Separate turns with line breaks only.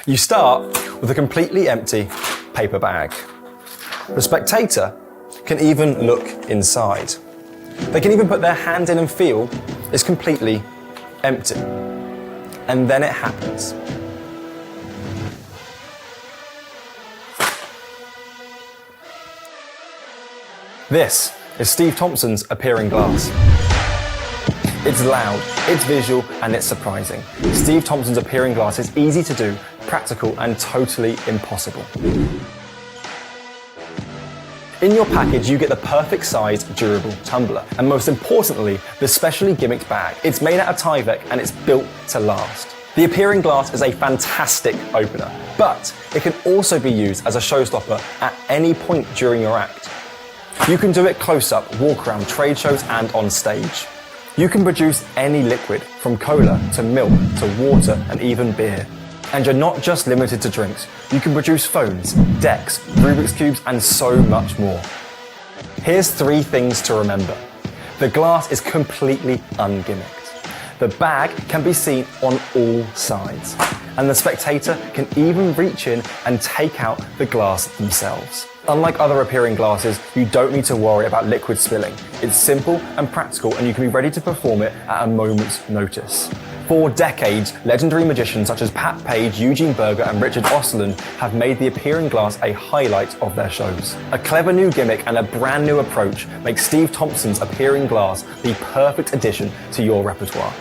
You start with a completely empty paper bag. The spectator can even look inside. They can even put their hand in and feel it's completely empty. And then it happens. This is Steve Thompson's appearing glass. It's loud, it's visual, and it's surprising. Steve Thompson's appearing glass is easy to do, practical, and totally impossible. In your package, you get the perfect size, durable tumbler, and most importantly, the specially gimmicked bag. It's made out of Tyvek and it's built to last. The appearing glass is a fantastic opener, but it can also be used as a showstopper at any point during your act. You can do it close up, walk around trade shows, and on stage. You can produce any liquid, from cola to milk to water and even beer. And you're not just limited to drinks. You can produce phones, decks, Rubik's Cubes, and so much more. Here's 3 things to remember. The glass is completely ungimmicked. The bag can be seen on all sides. And the spectator can even reach in and take out the glass themselves. Unlike other appearing glasses, you don't need to worry about liquid spilling. It's simple and practical, and you can be ready to perform it at a moment's notice. For decades, legendary magicians such as Pat Page, Eugene Berger, and Richard Osselin have made the appearing glass a highlight of their shows. A clever new gimmick and a brand new approach make Steve Thompson's appearing glass the perfect addition to your repertoire.